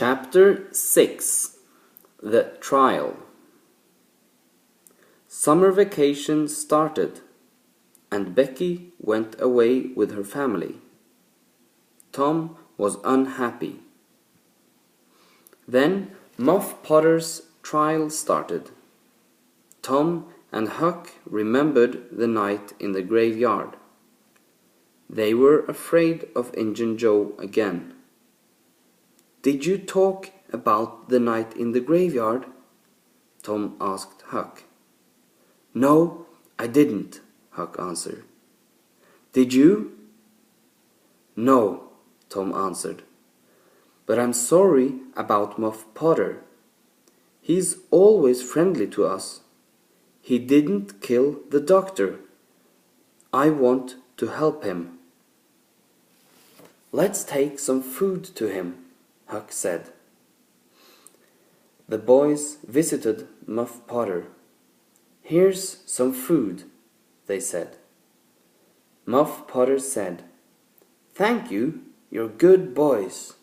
Chapter 6. The Trial. Summer vacation started, and Becky went away with her family. Tom was unhappy. Then Muff Potter's trial started. Tom and Huck remembered the night in the graveyard. They were afraid of Injun Joe again. "Did you talk about the night in the graveyard?" Tom asked Huck. "No, I didn't," Huck answered. "Did you?" "No," Tom answered. "But I'm sorry about Muff Potter. He's always friendly to us. He didn't kill the doctor. I want to help him." "Let's take some food to him," Huck said. The boys visited Muff Potter. "Here's some food," they said. Muff Potter said, "Thank you, you're good boys."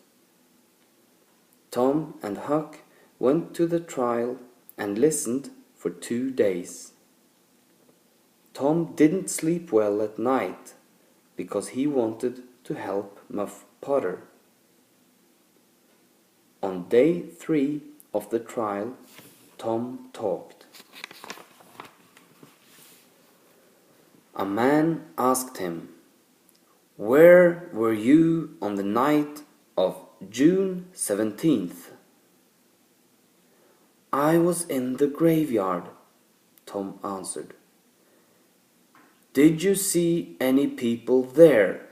Tom and Huck went to the trial and listened for 2 days. Tom didn't sleep well at night because he wanted to help Muff Potter. On day 3 of the trial, Tom talked. A man asked him, "Where were you on the night of June 17th?" "I was in the graveyard," Tom answered. "Did you see any people there?"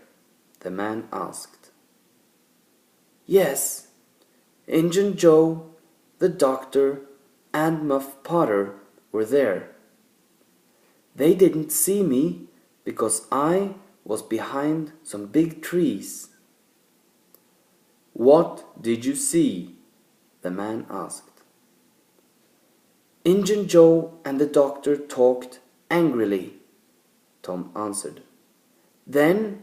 the man asked. "Yes, Injun Joe, the doctor, and Muff Potter were there. They didn't see me because I was behind some big trees." "What did you see?" the man asked. "Injun Joe and the doctor talked angrily," Tom answered. "Then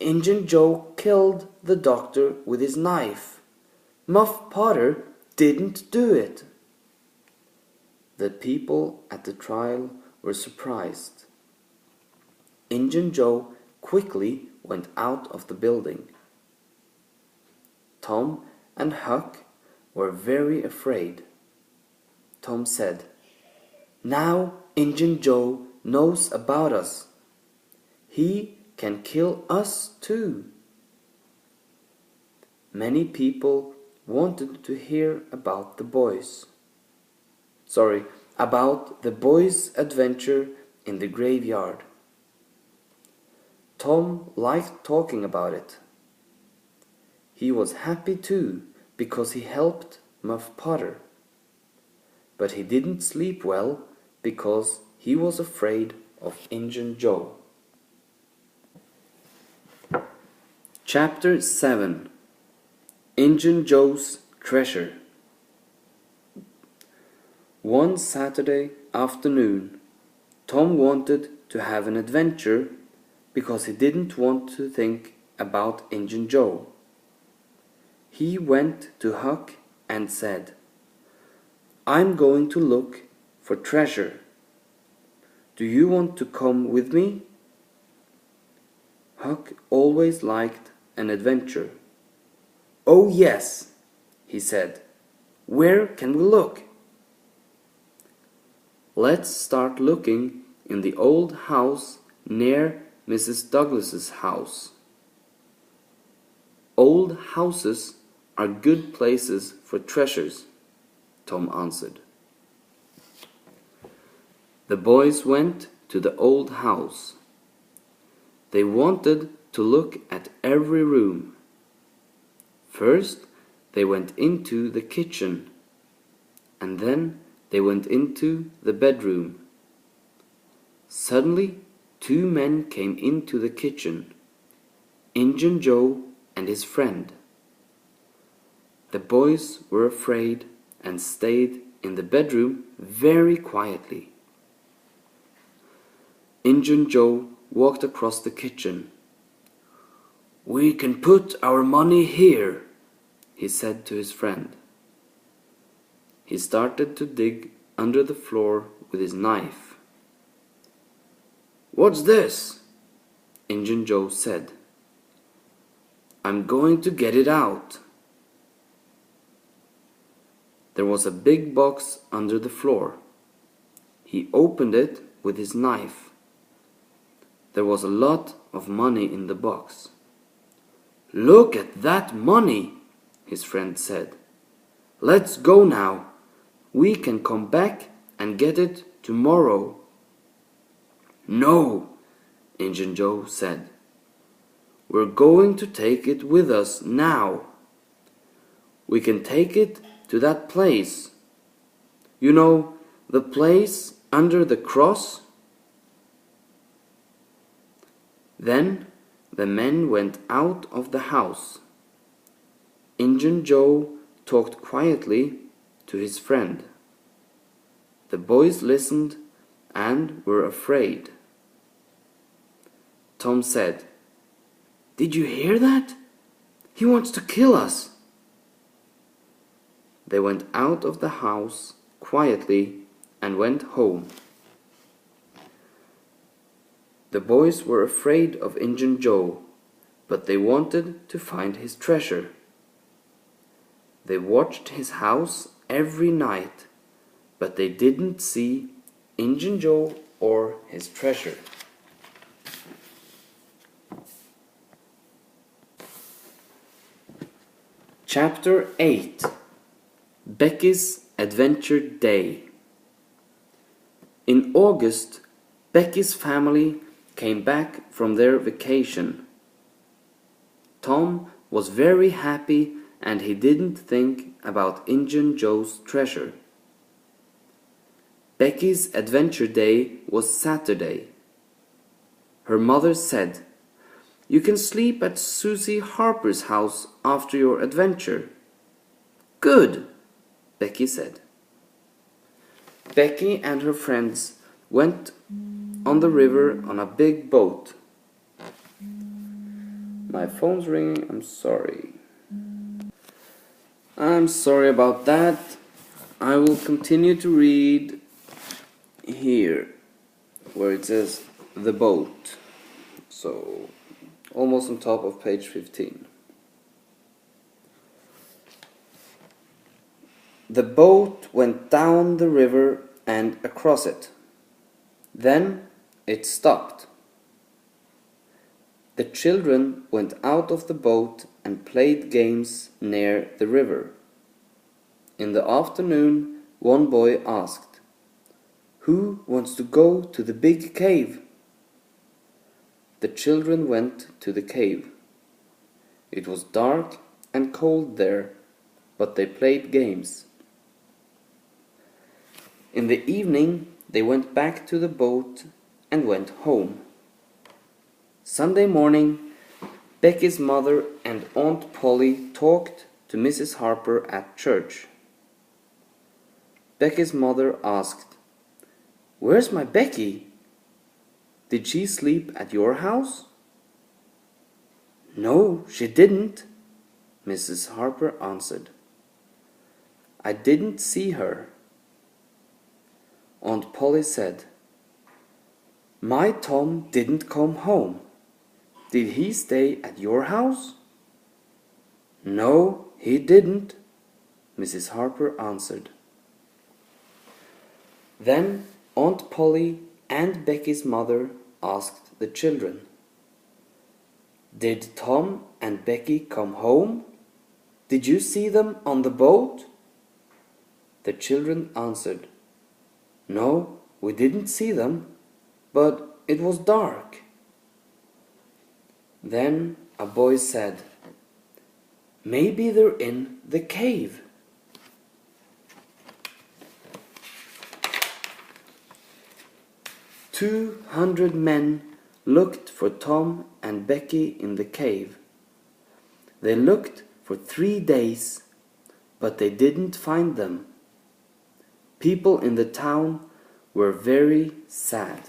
Injun Joe killed the doctor with his knife. Muff Potter didn't do it." The people at the trial were surprised. Injun Joe quickly went out of the building. Tom and Huck were very afraid. Tom said, "Now Injun Joe knows about us. He can kill us too." Many people wanted to hear about the boys' adventure in the graveyard. Tom liked talking about it. He was happy too because he helped Muff Potter. But he didn't sleep well because he was afraid of Injun Joe. Chapter 7. Injun Joe's Treasure. One Saturday afternoon, Tom wanted to have an adventure because he didn't want to think about Injun Joe. He went to Huck and said, "I'm going to look for treasure. Do you want to come with me?" Huck always liked an adventure. "Oh yes," he said. "Where can we look?" "Let's start looking in the old house near Mrs. Douglas's house." "Old houses are good places for treasures," Tom answered. The boys went to the old house. They wanted to look at every room. First, they went into the kitchen, and then they went into the bedroom. Suddenly, 2 men came into the kitchen, Injun Joe and his friend. The boys were afraid and stayed in the bedroom very quietly. Injun Joe walked across the kitchen. "We can put our money here," he said to his friend. He started to dig under the floor with his knife. "What's this?" Injun Joe said. "I'm going to get it out." There was a big box under the floor. He opened it with his knife. There was a lot of money in the box. "Look at that money," his friend said. "Let's go now. We can come back and get it tomorrow." "No," Injun Joe said. "We're going to take it with us now. We can take it to that place. You know, the place under the cross?" Then the men went out of the house. Injun Joe talked quietly to his friend. The boys listened and were afraid. Tom said, "Did you hear that? He wants to kill us." They went out of the house quietly and went home. The boys were afraid of Injun Joe, but they wanted to find his treasure. They watched his house every night, but they didn't see Injun Joe or his treasure. Chapter 8. Becky's Adventure Day. In August, Becky's family came back from their vacation. Tom was very happy and he didn't think about Injun Joe's treasure. Becky's adventure day was Saturday. Her mother said, "You can sleep at Susie Harper's house after your adventure." "Good," Becky said. Becky and her friends went on the river on a big boat. My phone's ringing, I'm sorry. I'm sorry about that. I will continue to read here where it says the boat. So almost on top of page 15. The boat went down the river and across it. Then it stopped. The children went out of the boat and played games near the river. In the afternoon, one boy asked, "Who wants to go to the big cave?" The children went to the cave. It was dark and cold there, but they played games. In the evening, they went back to the boat and went home. Sunday morning, Becky's mother and Aunt Polly talked to Mrs. Harper at church. Becky's mother asked, "Where's my Becky? Did she sleep at your house?" "No, she didn't," Mrs. Harper answered. "I didn't see her." Aunt Polly said, "My Tom didn't come home. Did he stay at your house?" "No, he didn't," Mrs. Harper answered. Then Aunt Polly and Becky's mother asked the children, "Did Tom and Becky come home? Did you see them on the boat?" The children answered, "No, we didn't see them, but it was dark." Then a boy said, "Maybe they're in the cave." "200 men looked for Tom and Becky in the cave. They looked for 3 days, but they didn't find them. People in the town were very sad.